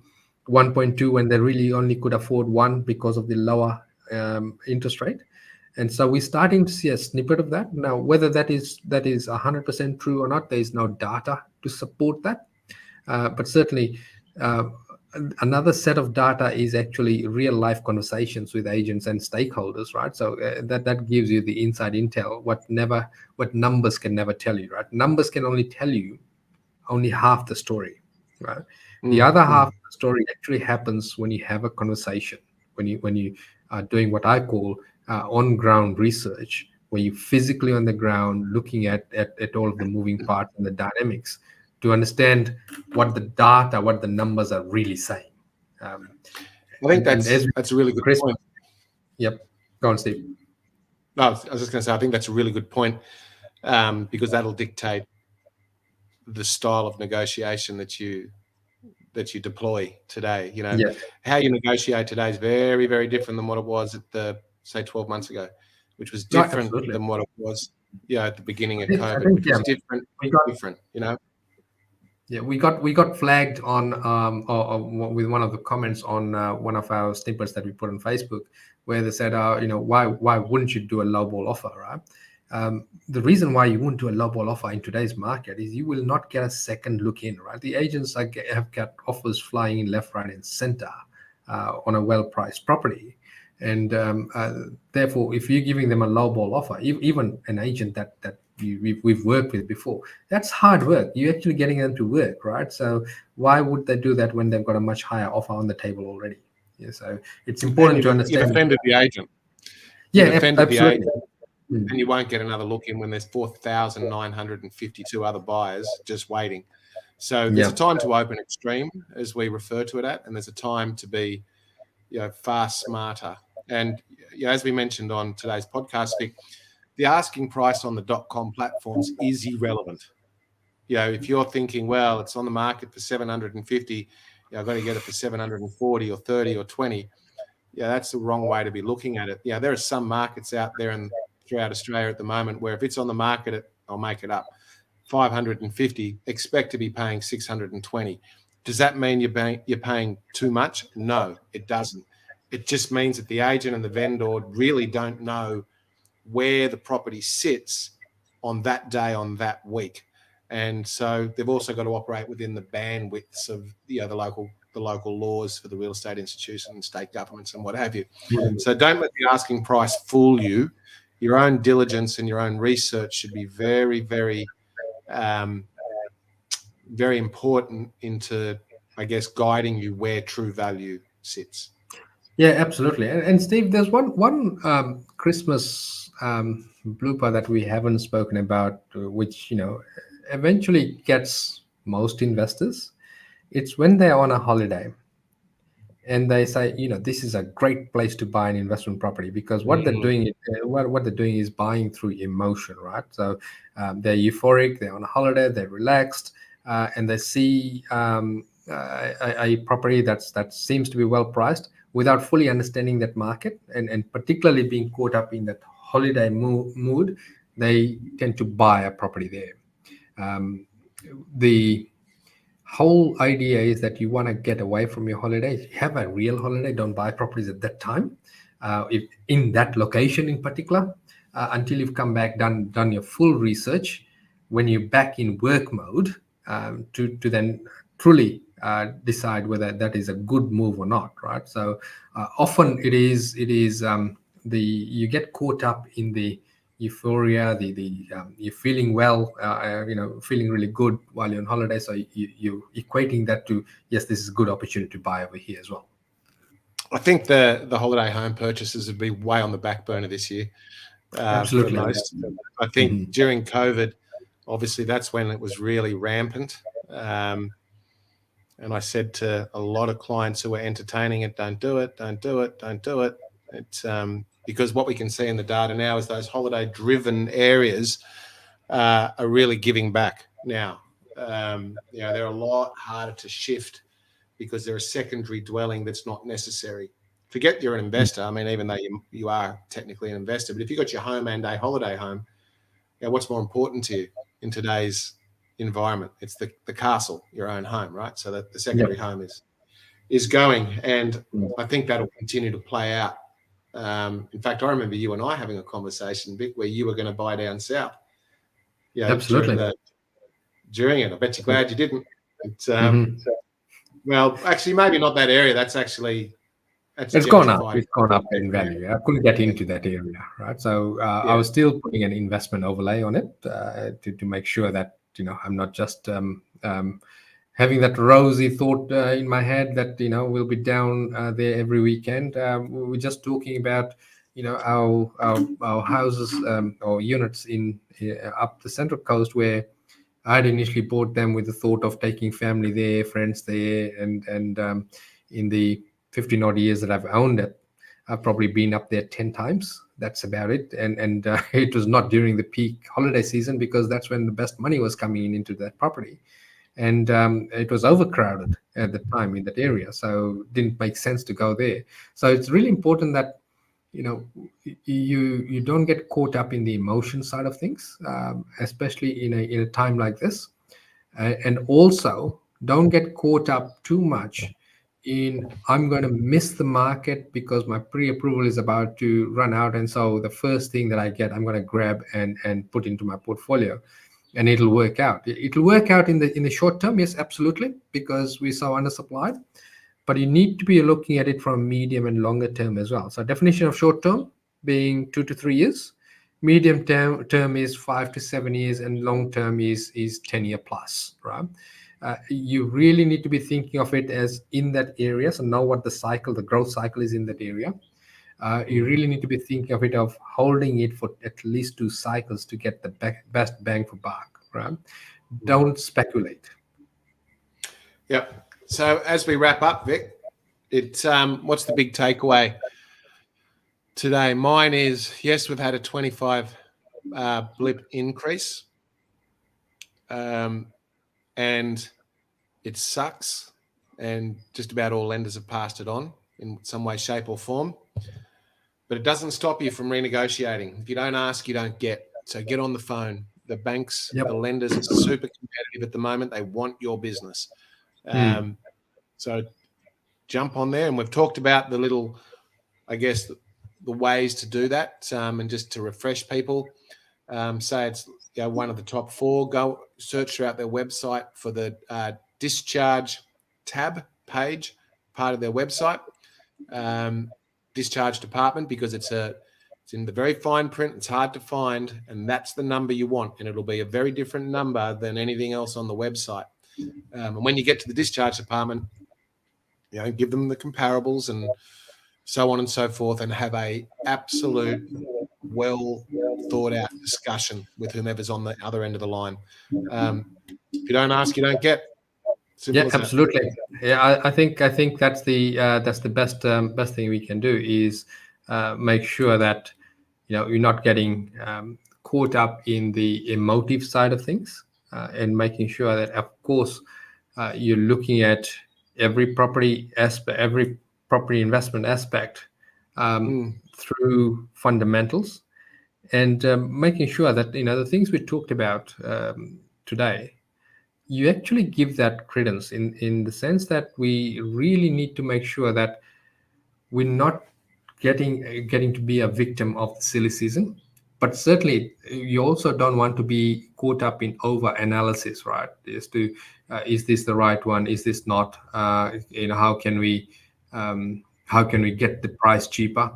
1.2 when they really only could afford 1 because of the lower interest rate. And so we're starting to see a snippet of that. Now, whether that is 100% true or not, there is no data to support that. But certainly, another set of data is actually real life conversations with agents and stakeholders, right? So that gives you the inside intel, what numbers can never tell you, right? Numbers can only tell you only half the story, right? The other half of the story actually happens when you have a conversation, when you are doing what I call on-ground research, where you're physically on the ground looking at all of the moving parts and the dynamics to understand what the numbers are really saying. I think that's a really good point. Yep. Go on, Steve. No, I was just going to say, I think that's a really good point, because that'll dictate the style of negotiation that you deploy today. How you negotiate today is very, very different than what it was at say 12 months ago, which was different than what it was at the beginning of COVID, which was different. Yeah, we got flagged on with one of the comments on one of our snippets that we put on Facebook, where they said, why wouldn't you do a lowball offer, right? The reason why you wouldn't do a lowball offer in today's market is you will not get a second look in, right? The agents have got offers flying in left, right, and center on a well-priced property. And therefore, if you're giving them a lowball offer, even an agent that we've worked with before, that's hard work. You're actually getting them to work, right? So why would they do that when they've got a much higher offer on the table already? Yeah, so it's important to understand. You've offended the agent. Absolutely. The agent, and you won't get another look in when there's 4,952 other buyers just waiting. So there's a time to open extreme, as we refer to it at, and there's a time to be far smarter. And as we mentioned on today's podcast, Vic, the asking price on the .com platforms is irrelevant. If you're thinking, well, it's on the market for 750, I've got to get it for 740 or 30 or 20. That's the wrong way to be looking at it. There are some markets out there and throughout Australia at the moment where if it's on the market, I'll make it up, 550, expect to be paying 620. Does that mean you're paying too much? No, it doesn't. It just means that the agent and the vendor really don't know where the property sits on that day, on that week. And so they've also got to operate within the bandwidths of the local laws for the real estate institution and state governments and what have you. So don't let the asking price fool you. Your own diligence and your own research should be very, very very important into, I guess, guiding you where true value sits. Yeah, absolutely. And Steve, there's one Christmas blooper that we haven't spoken about, which eventually gets most investors. It's when they're on a holiday and they say, this is a great place to buy an investment property, because what they're doing, what they're doing is buying through emotion, right? So they're euphoric, they're on a holiday, they're relaxed, and they see a property that seems to be well priced without fully understanding that market, and particularly being caught up in that holiday mood. they tend to buy a property there. The whole idea is that you want to get away from your holiday, have a real holiday, don't buy properties at that time, if in that location in particular, until you've come back, done your full research. When you're back in work mode, to then truly decide whether that is a good move or not, right? So often it is the you get caught up in the euphoria, the you're feeling well, feeling really good while you're on holiday, so you're equating that to, yes, this is a good opportunity to buy over here as well. I think the holiday home purchases would be way on the back burner this year for Absolutely. most. I think during COVID, obviously that's when it was really rampant. And I said to a lot of clients who were entertaining it, don't do it, don't do it, don't do it. It's because what we can see in the data now is those holiday-driven areas are really giving back now. They're a lot harder to shift because they're a secondary dwelling that's not necessary. Forget you're an investor. I mean, even though you are technically an investor, but if you've got your home and a holiday home, what's more important to you in today's environment? It's the castle, your own home, right? So that the secondary home is going, and I think that'll continue to play out. In fact, I remember you and I having a conversation, Vic, where you were going to buy down south. Absolutely. During it. I bet you're glad you didn't. Well, actually, maybe not that area. That's gone up. It's gone up in value. I couldn't get into that area, right? So I was still putting an investment overlay on it to make sure that I'm not just having that rosy thought in my head that we'll be down there every weekend. We're just talking about our houses or units in up the Central Coast, where I'd initially bought them with the thought of taking family there, friends there, and in the 15 odd years that I've owned it, I've probably been up there 10 times. That's about it. And it was not during the peak holiday season, because that's when the best money was coming into that property. And it was overcrowded at the time in that area, so it didn't make sense to go there. So it's really important that you don't get caught up in the emotion side of things, especially in a time like this, and also don't get caught up too much in, I'm going to miss the market because my pre-approval is about to run out, and so the first thing that I get, I'm going to grab and put into my portfolio, and it'll work out. It'll work out in the short term, yes, absolutely, because we're so undersupplied. But you need to be looking at it from medium and longer term as well. So definition of short term being 2 to 3 years, medium term is 5 to 7 years, and long term is 10 year plus, right? You really need to be thinking of it as in that area. So know what the growth cycle is in that area. You really need to be thinking of it of holding it for at least 2 cycles to get the best bang for buck, right? Don't speculate. Yep. So as we wrap up, Vic, what's the big takeaway today? Mine is, yes, we've had a 25 blip increase, and it sucks, and just about all lenders have passed it on in some way, shape or form. But it doesn't stop you from renegotiating. If you don't ask, you don't get. So get on the phone. The banks, the lenders are super competitive at the moment. They want your business. So jump on there. And we've talked about the little, I guess, the ways to do that. And just to refresh people, say it's one of the top 4. Go search throughout their website for the discharge tab page, part of their website. Discharge department, because it's in the very fine print. It's hard to find, and that's the number you want, and it'll be a very different number than anything else on the website. And when you get to the discharge department, give them the comparables and so on and so forth, and have a absolute well thought out discussion with whomever's on the other end of the line. If you don't ask, you don't get. Simple absolutely. Yeah, I think that's the best thing we can do is make sure that you're not getting caught up in the emotive side of things, and making sure that, of course, you're looking at every property aspect, every property investment aspect through fundamentals, and making sure that the things we talked about today, you actually give that credence in the sense that we really need to make sure that we're not getting to be a victim of the silly season. But certainly you also don't want to be caught up in over analysis, right? Is to is this the right one, is this not, how can we get the price cheaper.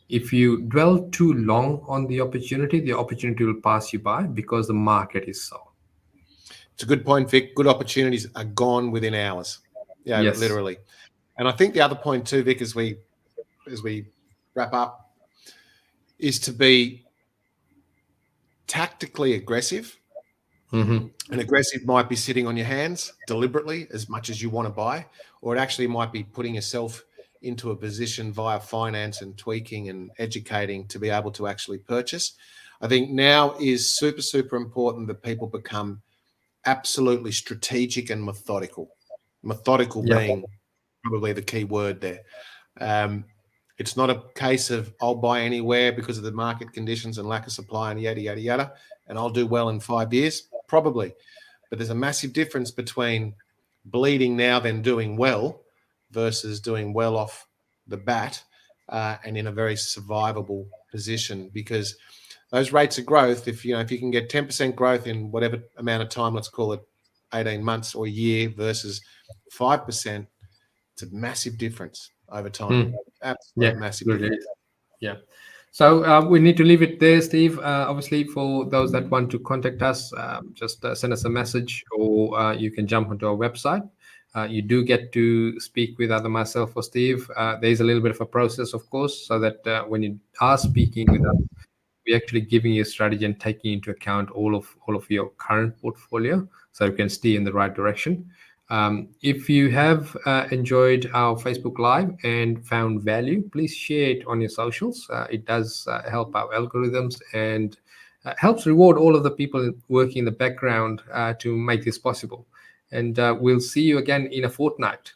If you dwell too long on the opportunity will pass you by because the market is so. It's a good point, Vic. Good opportunities are gone within hours. Yeah, Yes. literally. And I think the other point too, Vic, as we wrap up, is to be tactically aggressive. Mm-hmm. And aggressive might be sitting on your hands deliberately as much as you want to buy, or it actually might be putting yourself into a position via finance and tweaking and educating to be able to actually purchase. I think now is super, super important that people become absolutely strategic and methodical. Methodical Yeah. being probably the key word there. It's not a case of I'll buy anywhere because of the market conditions and lack of supply and yada, yada, yada, and I'll do well in 5 years. Probably. But there's a massive difference between bleeding now then doing well versus doing well off the bat and in a very survivable position, because those rates of growth, if you can get 10% growth in whatever amount of time, let's call it 18 months or a year versus 5%, it's a massive difference over time. Absolute Yeah, massive absolutely. difference. Yeah. So we need to leave it there, Steve. Obviously, for those that want to contact us, just send us a message, or you can jump onto our website. You do get to speak with either myself or Steve. There is a little bit of a process, of course, so that when you are speaking with us, we're actually giving you a strategy and taking into account all of your current portfolio, so you can steer in the right direction. If you have enjoyed our Facebook Live and found value, please share it on your socials. It does help our algorithms and helps reward all of the people working in the background to make this possible. And we'll see you again in a fortnight.